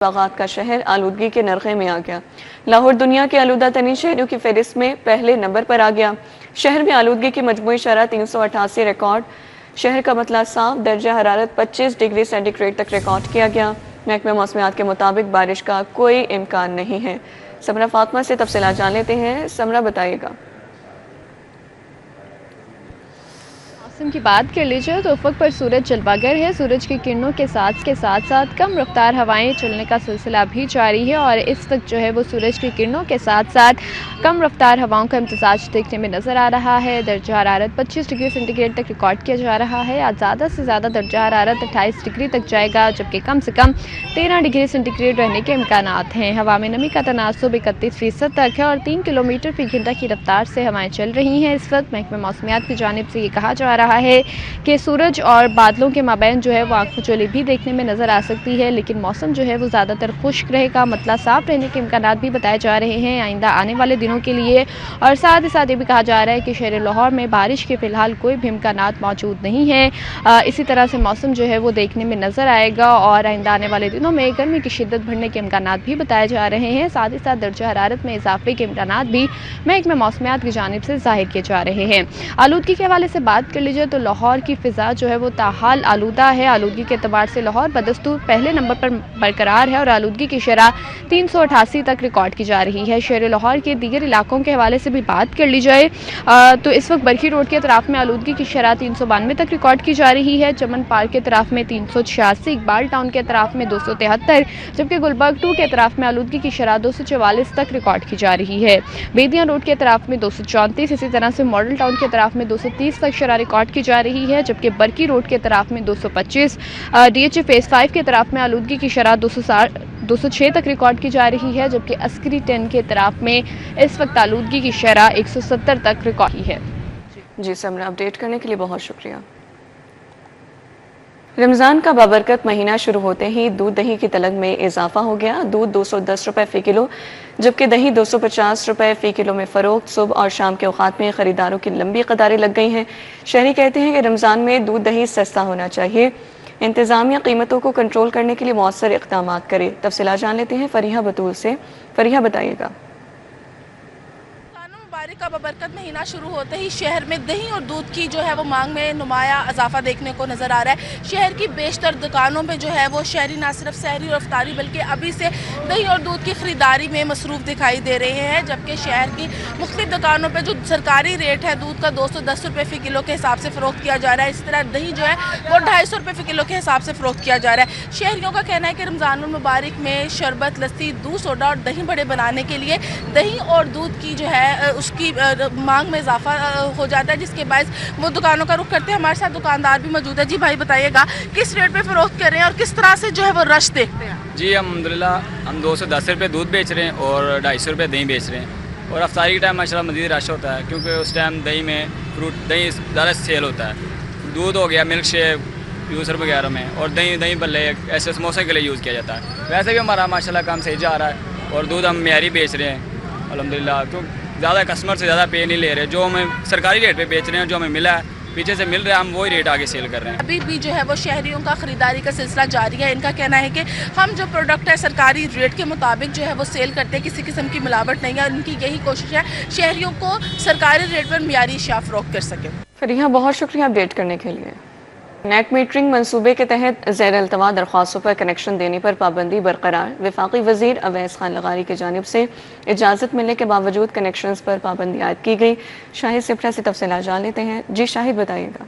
बागात का शहर आलूदगी के नरखे में आ गया। लाहौर दुनिया के आलूदा तरीन शहरों की फहरिस्त में पहले नंबर पर आ गया। शहर में आलूदगी की मजमूई शरह 388 रिकॉर्ड। शहर का मतला साफ, दर्जा हरारत 25 डिग्री सेंटीग्रेड तक रिकॉर्ड किया गया। महकमा मौसमियात के मुताबिक बारिश का कोई इम्कान नहीं है। समरा फातमा से तफसीलात जान लेते हैं। समरा बताइएगा। मौसम की बात कर लीजिए तो उफ़क़ पर सूरज जलवागर है। सूरज की किरणों के साथ साथ कम रफ्तार हवाएं चलने का सिलसिला भी जारी है और इस वक्त जो है वो सूरज की किरणों के साथ साथ कम रफ्तार हवाओं का इम्तिजाज देखने में नज़र आ रहा है। दर्जा हरारत 25 डिग्री सेंटीग्रेड तक रिकॉर्ड किया जा रहा है। आज ज़्यादा से ज़्यादा दर्जा हरारत 28 डिग्री तक जाएगा, जबकि कम से कम 13 डिग्री सेंटीग्रेड रहने के इम्कान हैं। हवा में नमी का तनासुब 31% तक है और 3 किलोमीटर फी घंटा की रफ्तार से हवाएं चल रही हैं। इस वक्त महकमा मौसमियात की जानिब से ये कहा जा रहा है कि सूरज और बादलों के माबैन जो है वो आंखों भी देखने में नज़र आ सकती है, लेकिन मौसम जो है वो ज़्यादातर खुश्क रहेगा। मतला साफ रहने के इम्कान भी बताए जा रहे हैं आइंदा आने वाले दिनों के लिए। और साथ ही साथ ये भी कहा जा रहा है कि शहर लाहौर में बारिश के फ़िलहाल कोई भी इम्कान मौजूद नहीं है। इसी तरह से मौसम जो है वो देखने में नज़र आएगा और आइंदा आने वाले दिनों में गर्मी की शिद्दत बढ़ने के इम्कान भी बताए जा रहे हैं। साथ ही साथ दर्जा हरारत में इजाफे के इम्कान भी महकमा मौसमियात की जानिब से जाहिर किए जा रहे हैं। आलूदगी के हवाले से बात कर लीजिए तो लाहौर की फ़िज़ा जो है वो ताहाल आलूदा है। आलूदगी के अतबार से लाहौर बदस्तूर पहले नंबर पर बरकरार है और आलूदगी की शरह 388 तक रिकॉर्ड की जा रही है। शहर लाहौर के दीगर इलाकों के हवाले से भी बात कर ली जाए तो इस वक्त बरखी रोड के अतराफ में आलूदगी की शरह 392 तक रिकॉर्ड की जा रही है। चमन पार्क के अतराफ में 386, इकबाल टाउन के अतराफ में 273, जबकि गुलबर्ग 2 के अतराफ में आलूदगी की शरह 244 तक रिकॉर्ड की जा रही है। बेदिया रोड के अतराफ में 234, इसी तरह से मॉडल टाउन के अतराफ में 230 तक शरह रिकॉर्ड की जा रही है, जबकि बरकी रोड के तरफ में 225, DH फेज 5 के तरफ में आलूदगी की शरह 206 तक रिकॉर्ड की जा रही है, जबकि अस्करी 10 के तरफ में इस वक्त आलूदगी की शरह 170 तक रिकॉर्ड की है। जी समरा, अपडेट करने के लिए बहुत शुक्रिया। रमज़ान का बाबरकत महीना शुरू होते ही दूध दही की तलब में इजाफा हो गया। दूध 210 रुपये फ़ी किलो, जबकि दही 250 रुपये फ़ी किलो में फ़रोख्त। सुबह और शाम के औकात में ख़रीदारों की लंबी कतारें लग गई हैं। शहरी कहते हैं कि रमज़ान में दूध दही सस्ता होना चाहिए। इंतज़ामिया कीमतों को कंट्रोल करने के लिए मौसर इक़दाम करे। तफसीलात जान लेते हैं फरीहा बतूल से। फरीहा बताइएगा। का बबरकत महीना शुरू होते ही शहर में दही और दूध की जो है वो मांग में नुमाया इजाफा देखने को नज़र आ रहा है। शहर की बेशतर दुकानों पे जो है वो शहरी ना सिर्फ सहरी और अफ्तारी बल्कि अभी से दही और दूध की ख़रीदारी में मसरूफ़ दिखाई दे रहे हैं, जबकि शहर की मुख्तलिफ दुकानों पे जो सरकारी रेट है दूध का 210 रुपये फ़ी किलो के हिसाब से फ़रोख्त किया जा रहा है। इस तरह दही जो है वो 250 रुपये फ़ी किलो के हिसाब से फ़रोख्त किया जा रहा है। शहरियों का कहना है कि रमज़ानुल मुबारक में शरबत, लस्सी, दूध, सोडा और दही बड़े बनाने के लिए दही और दूध की जो है उसकी मांग में इजाफा हो जाता है, जिसके बाद वो दुकानों का रुख करते हैं। हमारे साथ दुकानदार भी मौजूद है। जी भाई बताइएगा, किस रेट पे फरोख्त कर रहे हैं और किस तरह से जो है वो रश देखते हैं? जी अल्हम्दुलिल्लाह हम 210 रुपये दूध बेच रहे हैं और 250 रुपये दही बेच रहे हैं। और अफ्तारी के टाइम माशाल्लाह मज़ीद रश होता है, क्योंकि उस टाइम दही में फ्रूट दही ज़्यादा सेल होता है। दूध हो गया मिल्क शेक, यूसर वगैरह में, और दही बल्ले ऐसे समोसे के लिए यूज़ किया जाता है। वैसे भी हमारा माशाल्लाह काम सही जा रहा है और दूध हम मेयारी बेच रहे हैं अल्हम्दुलिल्लाह। क्यों ज़्यादा कस्टमर से ज़्यादा पे नहीं ले रहे, जो हमें सरकारी रेट पे बेच रहे हैं, जो हमें मिला है पीछे से मिल रहा है, हम वही रेट आगे सेल कर रहे हैं। अभी भी जो है वो शहरियों का ख़रीदारी का सिलसिला जारी है। इनका कहना है कि हम जो प्रोडक्ट है सरकारी रेट के मुताबिक जो है वो सेल करते हैं, किसी किस्म की मिलावट नहीं है। और उनकी यही कोशिश है शहरियों को सरकारी रेट पर मियारी अशिया फ़रोख्त कर सके। फरीहा बहुत शुक्रिया अपडेट करने के लिए। नेट मीटरिंग मनसूबे के तहत ज़ैर अल्तवा दरख्वास्तों पर कनेक्शन देने पर पाबंदी बरकरार। वफाकी वज़ीर अवैस खान लगारी की जानिब से इजाज़त मिलने के बावजूद कनेक्शन पर पाबंदी आयद की गई। शाहिद सिपरा से तफसीलात जान लेते हैं। जी शाहिद बताइएगा।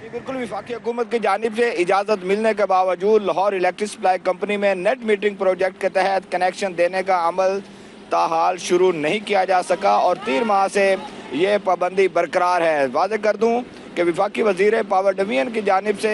बिल्कुल, वफाकी हुकूमत की जानिब से इजाज़त मिलने के बावजूद लाहौर इलेक्ट्रिक सप्लाई कंपनी में नेट मीटरिंग प्रोजेक्ट के तहत कनेक्शन देने का अमल ताहाल शुरू नहीं किया जा सका और 3 माह से ये पाबंदी बरकरार है। वाज़ेह कर दूँ कि वफाकी वज़ीर पावर डिवीजन की जानिब से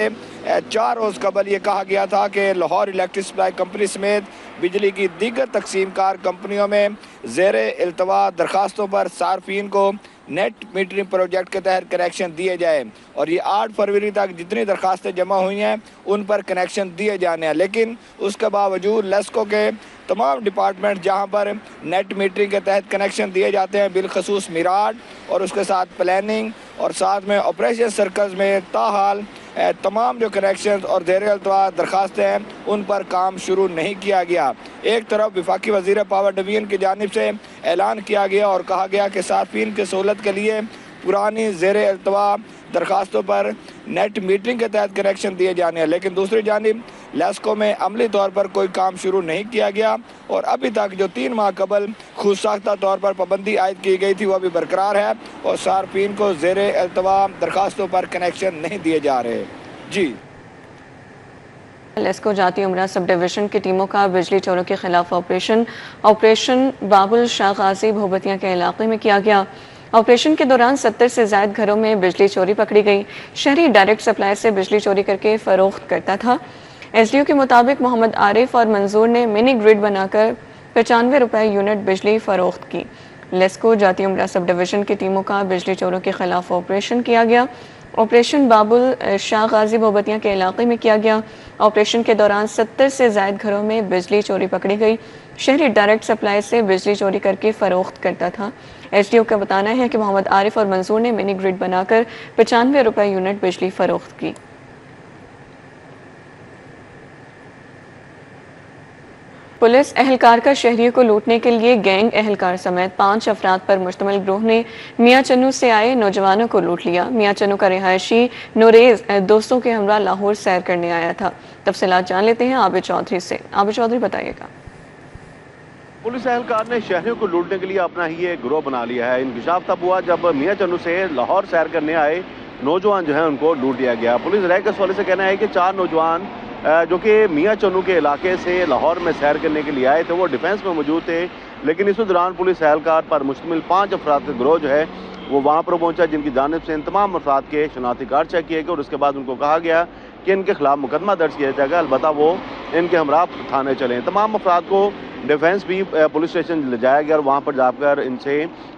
4 रोज़ कबल ये कहा गया था कि लाहौर इलेक्ट्रिक सप्लाई कंपनी समेत बिजली की दीगर तकसीम कार कंपनियों में ज़ेर इल्तवा दरखास्तों पर सार्फिन को नेट मीटरिंग प्रोजेक्ट के तहत कनेक्शन दिए जाए और ये 8 फरवरी तक जितनी दरखास्तें जमा हुई हैं उन पर कनेक्शन दिए जाने हैं। लेकिन उसके बावजूद लेस्को के तमाम डिपार्टमेंट जहां पर नेट मीटरिंग के तहत कनेक्शन दिए जाते हैं, बिलखसूस मिराट और उसके साथ प्लानिंग और साथ में ऑपरेशन सर्कल्स में ताहाल तमाम जो कनेक्शन और ज़ेर अल्तवा दरखास्तें हैं उन पर काम शुरू नहीं किया गया। एक तरफ वफाकी वज़ीर पावर डिवीज़न की जानिब से ऐलान किया गया और कहा गया कि सार्फिन की सहूलत के लिए पुरानी ज़ेर अल्तवा दरखास्तों पर नेट मीटरिंग के तहत कनेक्शन दिए जाने हैं, लेकिन दूसरी जानिब लेस्को में अमली तौर पर कोई काम शुरू नहीं किया गया और अभी तक जो 3 माह कबल खुद साख्ता तौर पर पाबंदी आयद की गई थी वो भी बरकरार है और सार्फिन को ज़ेर अल्तवा दरखास्तों पर कनेक्शन नहीं दिए जा रहे। जी, लेस्को जाती उमरा सब डिवीज़न की टीमों का बिजली चोरों के खिलाफ ऑपरेशन बाबुल शाह गाजी भूबतिया के इलाके में किया गया। ऑपरेशन के दौरान 70 से ज़ायद घरों में बिजली चोरी पकड़ी गई। शहरी डायरेक्ट सप्लाई से बिजली चोरी करके फ़रोख्त करता था। एसडीओ के मुताबिक मोहम्मद आरिफ और मंजूर ने मिनी ग्रिड बनाकर 95 रुपए यूनिट बिजली फ़रोख्त की। लेस्को जाती उमरा सब डिवीज़न की टीमों का बिजली चोरों के खिलाफ ऑपरेशन किया गया। ऑपरेशन बाबुल शाह गाजी भूबतिया के इलाके में किया गया। ऑपरेशन के दौरान 70 से ज़ायद घरों में बिजली चोरी पकड़ी गई। शहरी डायरेक्ट सप्लाई से बिजली चोरी करके फ़रोख्त करता था। एसडीओ का बताना है कि मोहम्मद आरिफ और मंजूर ने मिनी ग्रिड बनाकर 95 रुपए यूनिट बिजली फ़रोख्त की। पुलिस एहलकार का शहरियों को लूटने के लिए गैंग एहलकार समेत 5 अफराद पर मुश्तमिल ग्रोह ने मियाँ चन्नू से आए नौजवानों को लूट लिया। मियाँ चन्नू का रिहायशी नूरेज दोस्तों के हमरा लाहौर सैर करने आया था। तफसीलात जान लेते हैं आबिद चौधरी से। आबिद चौधरी बताइएगा। पुलिस एहलकार ने शहरियों को लूटने के लिए अपना ही एक गिरोह बना लिया है। इंकशाफ तब हुआ जब मियाँ चन्नू से लाहौर सैर करने आए नौजवान जो है उनको लूट लिया गया। पुलिस रैक के हवाले से कहना है कि 4 नौजवान जो कि मियाँ चन्नू के इलाके से लाहौर में सैर करने के लिए आए थे, वो डिफेंस में मौजूद थे, लेकिन इस दौरान पुलिस एहलकार पर मुश्तमिल 5 अफराद का गिरोह जो है वो वहाँ पर पहुँचा, जिनकी जानिब से इन तमाम अफराद के शनाख्ती कार्ड चेक किए गए और उसके बाद उनको कहा गया कि इनके खिलाफ मुकदमा दर्ज किया जाएगा, अलबत्ता वो इनके हमरा थाने चलें। तमाम अफराद को डिफेंस भी पुलिस स्टेशन ले जाया गया और वहाँ पर जाकर इनसे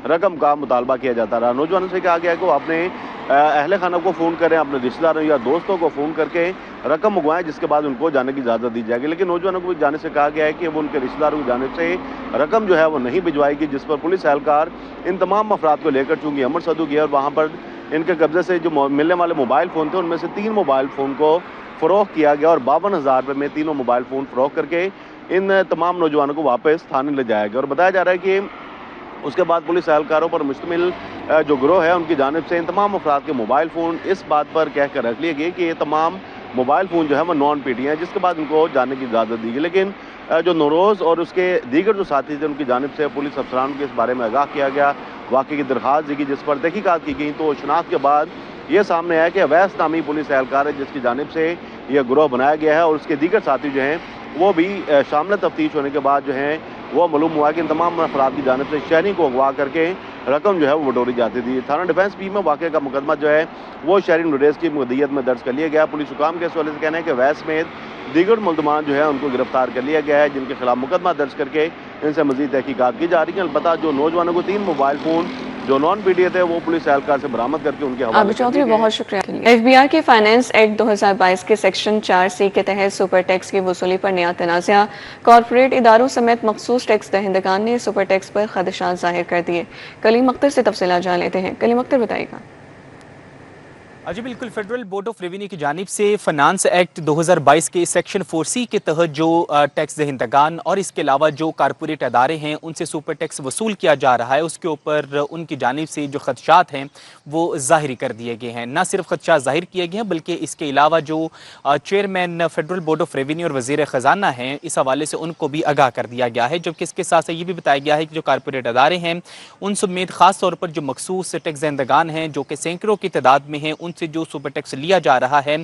रकम का मुतालबा किया जाता रहा। नौजवानों से कहा गया कि वो अपने अहले खाना को फ़ोन करें, अपने रिश्तेदारों या दोस्तों को फ़ोन करके रकम मंगवाएं, जिसके बाद उनको जाने की इजाज़त दी जाएगी। लेकिन नौजवानों को जाने से कहा गया है कि वो उनके रिश्तेदारों की जानिब से रकम जो है वो नहीं भिजवाएगी, जिस पर पुलिस एहलकार इन तमाम अफराद को लेकर चूँकि अमर सदू गया और वहाँ पर इनके कब्जे से जो मिलने वाले मोबाइल फ़ोन थे उनमें से 3 मोबाइल फ़ोन को फ़रोख्त किया गया और 52,000 रुपये में तीनों मोबाइल फ़ोन फ़रोख्त करके इन तमाम नौजवानों को वापस थाने ले जाया गया। और बताया जा रहा है कि उसके बाद पुलिस एहलकारों पर मुश्तमिल जो गिरोह है उनकी जानिब से इन तमाम अफराद के मोबाइल फ़ोन इस बात पर कह कर रख लिए गए कि ये तमाम मोबाइल फ़ोन जो है वो नॉन पीटी हैं, जिसके बाद उनको जाने की इजाज़त दी गई। लेकिन जो नौरोज़ और उसके दीगर जो साथी थे उनकी जानिब से पुलिस अफसरान को इस बारे में आगाह किया गया, वाक़े की दरख्वास्त दी गई, जिस पर तहकीकात की गई। तो शनाख्त के बाद ये सामने आया कि अवैस नामी पुलिस एहलकार है जिसकी जानिब से यह गिरोह बनाया गया है और उसके दीगर साथी जो हैं वो भी शामिल तफ्तीश होने के बाद जो है वो मालूम हुआ कि इन तमाम अफराद की जानिब से शहरी को अगवा करके रकम जो है वो बटोरी जाती थी। थाना डिफेंस पी में वाक़े का मुकदमा जो है वो शहरी नूरेज की मुद्दत में दर्ज कर लिया गया। पुलिस हुकाम के इस हवाले से कहना है कि वैस में दीगर मुल्ज़मान जो है उनको गिरफ्तार कर लिया गया है, जिनके खिलाफ मुकदमा दर्ज करके इनसे मज़ीद तहकीकात की जा रही है। अलबत्ता जो नौजवानों को 3 मोबाइल फ़ोन जो नॉन पीटीए थे वो पुलिस एहलकार से बरामद करके उनके हवाले। आबिद चौधरी बहुत शुक्रिया। एफबीआर के फाइनेंस एक्ट 2022 के सेक्शन 4C के तहत सुपर टैक्स की वसूली पर नया तनाज़ा। कॉर्पोरेट इदारों समेत मखसूस टैक्स दहिंदगान ने सुपर टैक्स पर खदशात जाहिर कर दिए। कलीम अख्तर से तफसीलात जान लेते हैं। कलीम अख्तर बताइएगा। जी बिल्कुल, फेडरल बोर्ड ऑफ रेवेन्यू की जानिब से फाइनेंस एक्ट 2022 के सेक्शन 4C के तहत जो टैक्स दहिंदगान और इसके अलावा जो कारपोरेट अदारे हैं उनसे सुपर टैक्स वसूल किया जा रहा है, उसके ऊपर उनकी जानिब से जो खदशात हैं वो ज़ाहिर कर दिए गए हैं। न सिर्फ खदशात ज़ाहिर किए गए हैं बल्कि इसके अलावा जो chairman federal board of revenue और वज़ीर ख़जाना हैं इस हवाले से उनको भी आगाह कर दिया गया है। जबकि इसके साथ साथ ये भी बताया गया है कि जो कारपोरेट अदारे हैं उन समेत ख़ास तौर पर जो मखसूस टैक्स दहिंदगान हैं जो कि सैकड़ों की तादाद में हैं, उनसे जो सुपर टैक्स लिया जा रहा है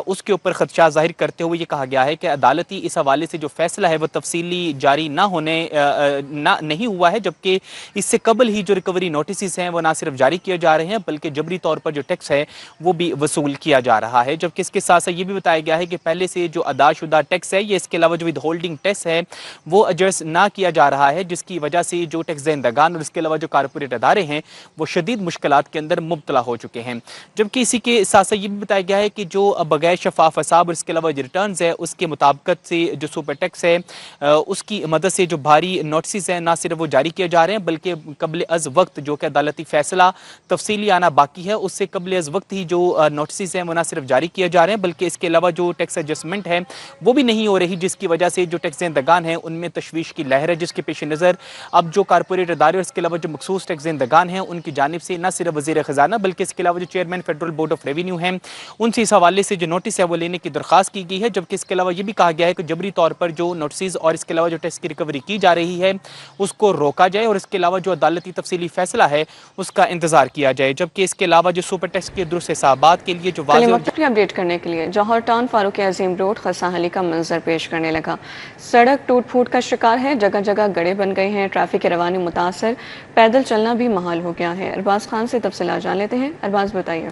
उसके ऊपर खदशात जाहिर करते हुए ये कहा गया है कि अदालती इस हवाले से जो फैसला है वो तफसीली जारी नहीं हुआ है, जबकि इससे कबल ही जो रिकवरी नोटिस हैं वो ना सिर्फ जारी किए जा रहे हैं बल्कि जबरी तौर पर जो टैक्स है वो भी वसूल किया जा रहा है। जबकि इसके साथ साथ ये भी बताया गया है कि पहले से जो अदाशुदा टैक्स है, ये इसके अलावा जो विद होल्डिंग टैक्स है वो एडजस्ट ना किया जा रहा है, जिसकी वजह से जो टैक्स दहिंदगान और इसके अलावा जो कारपोरेट अदारे हैं वो शदीद मुश्किलात के अंदर मुब्तला हो चुके हैं। जबकि बल्कि इसी के साथ साथ ये भी बताया गया है कि जो बगैर शफाफ हिसाब और इसके अलावा जो रिटर्न है उसके मुताबिकत से जो सुपर टैक्स है उसकी मदद से जो भारी नोटिस हैं ना सिर्फ वो जारी किए जा रहे हैं बल्कि कबल अज वक्त जो कि अदालती फैसला तफसीली आना बाकी है उससे कबल अज वक्त ही जो नोटिस हैं वो ना सिर्फ जारी किए जा रहे हैं बल्कि इसके अलावा जो टैक्स एडजस्टमेंट है वो भी नहीं हो रही, जिसकी वजह से जो टैक्स देंदगान हैं उनमें तशवीश की लहर है, जिसके पेश नज़र अब जो कारपोरेट इदारे और इसके अलावा जो मखसूस टैक्स देंदगान हैं उनकी जानिब से न सिर्फ वज़ीर ख़जाना बल्कि इसके अलावा जो chairman federal board of revenue हैं उनसे इस हवाले से जो नोटिस है वो लेने की दरख्वास्त की गई है। जबकि इसके अलावा ये भी कहा गया है कि जबरी तौर पर जो नोटिस और इसके अलावा जो टैक्स की रिकवरी की जा रही है उसको रोका जाए और इसके अलावा जो अदालती तफसीली फैसला है उसका इंतजार किया जाए। जबकि इसके अलावा जो सुपर टैक्स के दुरुस्त हिसाबात के लिए जो अपडेट करने के लिए जौहर टाउन फारूक अजीम रोड खस्ताहाली का मंजर पेश करने लगा। सड़क टूट फूट का शिकार है, जगह जगह गड्ढे बन गए हैं, ट्रैफिक की रवानी मुतासर, पैदल चलना भी महाल हो गया है। अरबाज खान से तफसीलात जान लेते हैं। अरबाज बताइए।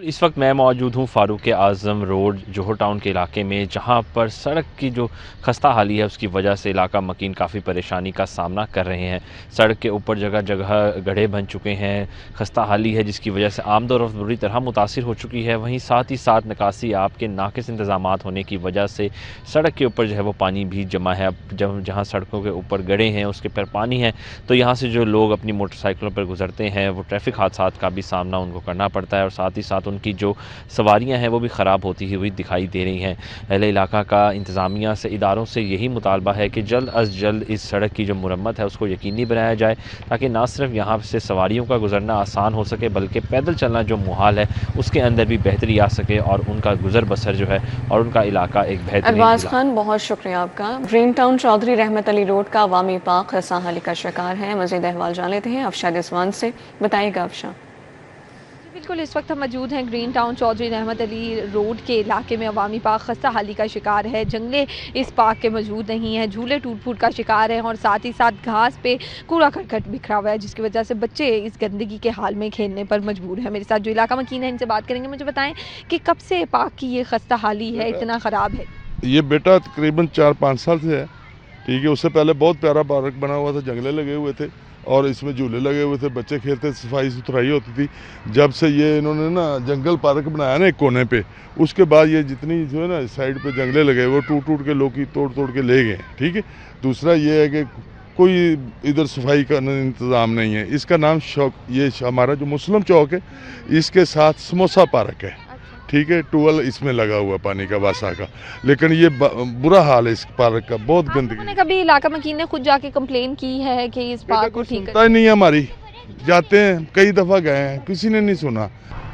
इस वक्त मैं मौजूद हूँ फारूक आज़म रोड जौहर टाउन के इलाके में, जहाँ पर सड़क की जो खस्ता हाली है उसकी वजह से इलाका मकीन काफ़ी परेशानी का सामना कर रहे हैं। सड़क के ऊपर जगह जगह गड्ढे बन चुके हैं, खस्ता हाली है जिसकी वजह से आमदोरफ्त बुरी तरह मुतासिर हो चुकी है। वहीं साथ ही साथ निकासी आपके नाकिस इंतज़ामात होने की वजह से सड़क के ऊपर जो है वो पानी भी जमा है। अब जहाँ सड़कों के ऊपर गड्ढे हैं उसके पर पानी है तो यहाँ से जो लोग अपनी मोटरसाइकिलों पर गुजरते हैं वो ट्रैफिक हादसात का भी सामना उनको करना पड़ता है और साथ ही साथ उनकी जो सवारियां हैं वो भी ख़राब होती हुई दिखाई दे रही हैं। अहले इलाका का इंतज़ामिया से इदारों से यही मुतालबा है कि जल्द अज जल्द इस सड़क की जो मुरम्मत है उसको यकीनी बनाया जाए ताकि ना सिर्फ यहाँ से सवारियों का गुजरना आसान हो सके बल्कि पैदल चलना जो मुहाल है उसके अंदर भी बेहतरी आ सके और उनका गुजर बसर जो है और उनका इलाका एक बेहतर। अरबाज खान बहुत शुक्रिया आपका। ग्रीन टाउन चौधरी रहमत अली रोड का अवामी पार्क खस्ताहाली का शिकार है। मज़ीद अहवाल जान लेते हैं अफशा रिजवान से। बताइएगा अफशा। बिल्कुल, इस वक्त हम मौजूद हैं ग्रीन टाउन चौधरी रहमत अली रोड के इलाके में। अवामी पार्क खस्ता हाली का शिकार है, जंगले इस पार्क के मौजूद नहीं है, झूले टूट फूट का शिकार है और साथ ही साथ घास पे कूड़ा करकट बिखरा हुआ है जिसकी वजह से बच्चे इस गंदगी के हाल में खेलने पर मजबूर है। मेरे साथ जो इलाका मकीन है इनसे बात करेंगे। मुझे बताएं कि कब से पार्क की ये खस्ता हाली है, इतना ख़राब है? ये बेटा तकरीबन 4-5 साल से है, ठीक है। उससे पहले बहुत प्यारा पार्क बना हुआ था, जंगले लगे हुए थे और इसमें झूले लगे हुए थे, बच्चे खेलते, सफाई सुथराई होती थी। जब से ये इन्होंने ना जंगल पार्क बनाया ना एक कोने पे, उसके बाद ये जितनी जो है ना साइड पे जंगले लगे वो टूट टूट के लोग तोड़ के ले गए, ठीक है। दूसरा ये है कि कोई इधर सफाई का इंतज़ाम नहीं है। इसका नाम ये हमारा जो मुस्लिम चौक है इसके साथ समोसा पार्क है, ठीक है। टूवेल इसमें लगा हुआ पानी का वासा का, लेकिन ये बुरा हाल है इस पार्क का, बहुत गंदगी। कभी इलाका मकीन ने खुद जाके कंप्लेन की है कि इस पार्क को ठीक करना नहीं है? हमारी जाते हैं, कई दफ़ा गए हैं, किसी ने नहीं सुना।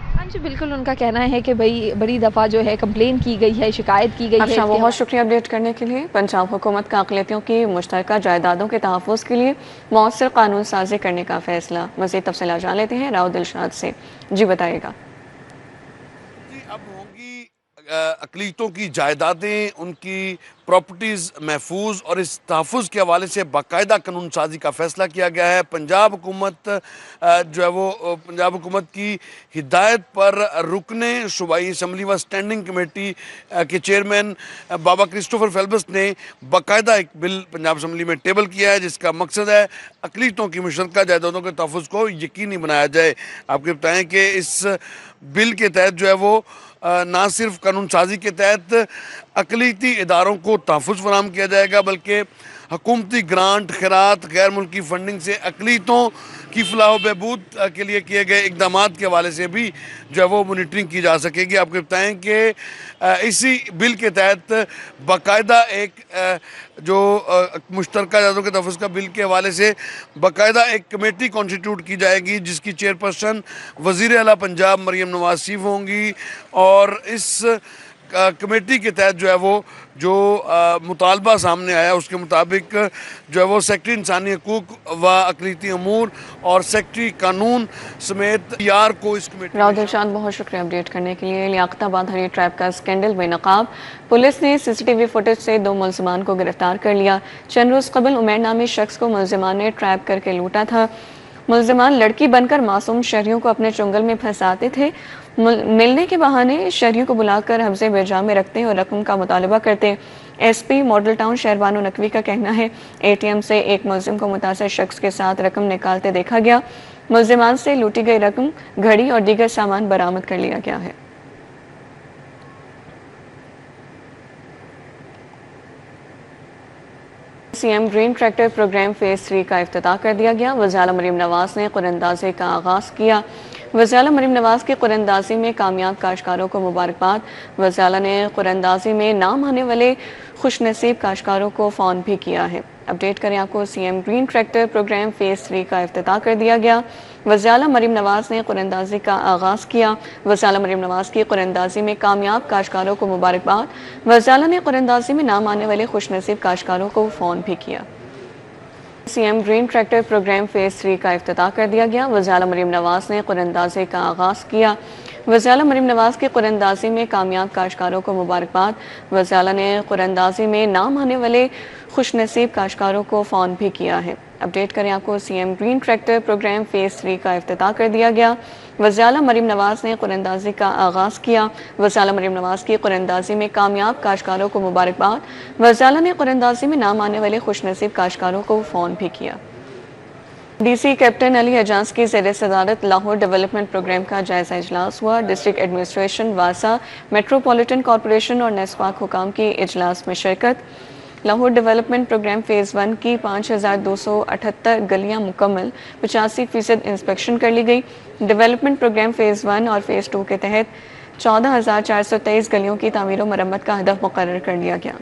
हाँ जी बिल्कुल, उनका कहना है कि भाई बड़ी दफ़ा जो है कंप्लेन की गई है, शिकायत की गई है। बहुत शुक्रिया अपडेट करने के लिए। पंजाब हुकूमत का अक़लियतों की मुश्तरका जायदादों के तहफ़्फ़ुज़ के लिए मौसर कानून साजी करने का फैसला। मज़ीद तफ़सीलात जान लेते हैं राव दिलशाद से। जी बताइएगा। अब होंगी अक़लियतों की जायदादें, उनकी प्रॉपर्टीज़ महफूज और इस तहफ़्फ़ुज़ के हवाले से बाकायदा कानून साजी का फ़ैसला किया गया है। पंजाब हुकूमत जो है वो पंजाब हुकूमत की हिदायत पर रुकने सूबाई असम्बली व स्टैंडिंग कमेटी के चेयरमैन बाबा क्रिस्टोफर फेल्बस ने बाकायदा एक बिल पंजाब असम्बली में टेबल किया है जिसका मकसद है अक़लियतों की मुश्तरका जायदादों के तहफ़्फ़ुज़ को यकीनी बनाया जाए। आपको बताएँ कि इस बिल के तहत जो है वो ना सिर्फ कानून साजी के तहत अक़लियती इदारों को तहफ़्फ़ुज़ फराहम किया जाएगा बल्कि हुकूमती ग्रांट, खैरात, गैर मुल्की फंडिंग से अक़लियतों की फलाह बहबूद के लिए किए गए इक़दामात के हवाले से भी जो है वो मॉनिटरिंग की जा सकेगी। आपको बताएँ कि इसी बिल के तहत बाकायदा एक जो मुश्तरका जायदादों के तहफ़्फ़ुज़ का बिल के हवाले से बाकायदा एक कमेटी कॉन्स्टिट्यूट की जाएगी जिसकी चेयरपर्सन वज़ीर आला पंजाब मरियम नवाज शरीफ होंगी और इस कमेटी के तहत जो है वो जो मुतालबा सामने आया उसके मुताबिक जो है वो सेक्रेटरी इंसानी हकूक़ व अक़लियती अमूर और सेक्रेटरी कानून समेत यार को इस कमेटी। राव दिलशाद बहुत शुक्रिया अपडेट करने के लिए। लियाकताबाद हनी ट्रैप का स्कैंडल बेनकाब, पुलिस ने CCTV फुटेज से 2 मुलज़मान को गिरफ्तार कर लिया। चंद रोज़ कबल उमैर नामी शख्स को मुलज़मान ने ट्रैप करके लूटा था। मुलज़मान लड़की बनकर मासूम शहरियों को अपने चुंगल में फंसाते थे। मिलने के बहाने शहरियों को बुलाकर हफ्ज़े बेजा में रखते और रकम का मुतालबा करते। SP मॉडल टाउन शहरबानो नकवी का कहना है ATM से एक मुलजिम को मुतासर शख्स के साथ रकम निकालते देखा गया। मुलजिमान से लूटी गई रकम, घड़ी और दीगर सामान बरामद कर लिया गया है। CM green tractor programme phase 3 का इफ्तिताह कर दिया गया। वज़ीर आला मरीम नवाज ने कुरअंदाजी का आगाज़ किया। वज़ीर आला मरीम नवाज की कुरअंदाजी में कामयाब काश्तकारों को मुबारकबाद। वज़ीर आला ने कुरअंदाजी में नाम आने वाले खुशनसीब काश्तकारों को फ़ोन भी किया है। अपडेट करें आपको, CM green tractor programme phase 3 का इफ्तिताह कर दिया गया। वज़ीर आला मरीम नवाज ने कुरअंदाजी का आगाज़ किया। वज़ीर आला मरीम नवाज की कुरअंदाजी में कामयाब काश्तकारों को मुबारकबाद। वज़ीर आला ने कुरअंदाजी में नाम आने वाले खुशनसीब काश्तकारों को फ़ोन भी किया। CM green tractor programme phase 3 का इफ्तिताह कर दिया गया। वज़ीर आला मरीम नवाज ने कुरअंदाजी का आगाज़ किया। वज़ीर आला मरीम नवाज की कुरअंदाजी में कामयाब काश्तकारों को मुबारकबाद। वज़ीर आला ने कुरअंदाजी में नाम आने वाले खुशनसीब काश्तकारों को फ़ोन भी किया है। अपडेट करें आपको, CM green tractor programme phase 3 का इफ्तिताह कर दिया गया। वज़ीर आला मरीम नवाज ने कुरअंदाजी का आगाज़ किया। वज़ीर आला मरीम नवाज की कुरअंदाजी में कामयाब काश्तकारों को मुबारकबाद। वज़ीर आला ने कुरअंदाजी में नाम आने वाले खुशनसीब काश्तकारों को फ़ोन भी किया। डीसी कैप्टन अली एजाज की ज़ेर सदारत लाहौर डेवलपमेंट प्रोग्राम का जायजा इजलास हुआ। डिस्ट्रिक्ट एडमिनिस्ट्रेशन, वासा, मेट्रोपॉलिटन कॉरपोरेशन और नेस्पाक हुकाम की इजलास में शिरकत। लाहौर डेवलपमेंट प्रोग्राम फेज़ 1 की 5278 गलियां मुकम्मल, 85% इंस्पेक्शन कर ली गई। डेवलपमेंट प्रोग्राम फेज़ 1 और फेज़ 2 के तहत 14,423 गलियों की तामीर व मरम्मत का हदफ मुकर्रर कर लिया गया।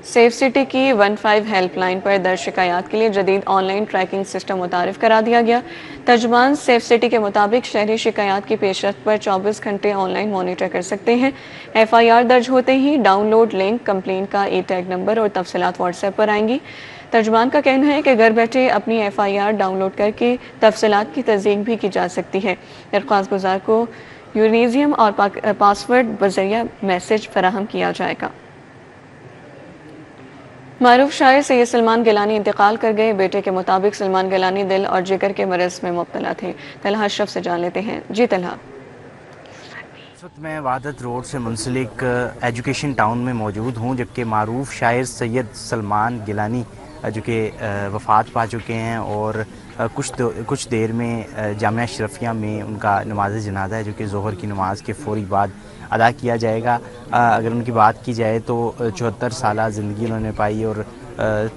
सेफ सिटी की 15 हेल्पलाइन पर दर्ज शिकायत के लिए जदीद ऑनलाइन ट्रैकिंग सिस्टम मुतारिफ करा दिया गया। तर्जुमान सेफ सिटी के मुताबिक शहरी शिकायत की पेशरफ्त पर 24 घंटे ऑनलाइन मॉनिटर कर सकते हैं। FIR दर्ज होते ही डाउनलोड लिंक, कंप्लेन का टैग नंबर और तफसीलात व्हाट्सएप पर आएंगी। तर्जुमान का कहना है कि घर बैठे अपनी FIR डाउनलोड करके तफसीलात की तस्दीक भी की जा सकती है। दरख्वास्त गुजार को यूनिजियम और पासवर्ड बजरिया मैसेज फराहम किया जाएगा। मारूफ शायर सैयद सलमान गिलानी इंतकाल कर गए। बेटे के मुताबिक सलमान गिलानी दिल और जिगर के मरज में मुब्तला थे। तलहा अशरफ से जान लेते हैं। जी तलहा। इस वक्त मैं वहादत रोड से मुंसलिक एजुकेशन टाउन में मौजूद हूँ, जबकि मारूफ शायर सैयद सलमान गिलानी जो कि वफ़ात पा चुके हैं और कुछ देर में जामिया अशरफिया में उनका नमाज जनाजा है जो कि ज़ोहर की नमाज के फ़ौरी बाद अदा किया जाएगा। अगर उनकी बात की जाए तो 74 साल ज़िंदगी उन्होंने पाई और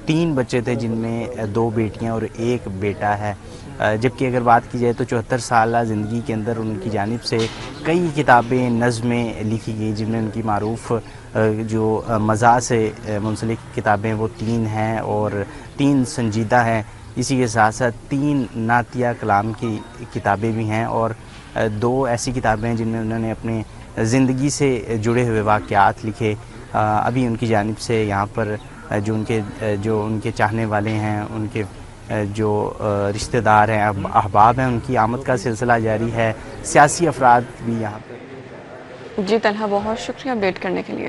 3 बच्चे थे जिनमें 2 बेटियां और 1 बेटा है। जबकि अगर बात की जाए तो 74 साल ज़िंदगी के अंदर उनकी जानिब से कई किताबें, नज़में लिखी गई, जिनमें उनकी मारूफ जो मज़ा से मुंसलिक किताबें वो 3 हैं और 3 संजीदा हैं। इसी के साथ साथ 3 नातिया कलाम की किताबें भी हैं और 2 ऐसी किताबें हैं जिनमें उन्होंने अपने ज़िंदगी से जुड़े हुए वाक़यात लिखे। अभी उनकी जानिब से यहाँ पर जो उनके चाहने वाले हैं, उनके जो रिश्तेदार हैं, अहबाब हैं, उनकी आमद का सिलसिला जारी है। सियासी अफराद भी यहाँ पर। जी तलहा, बहुत शुक्रिया अपडेट करने के लिए।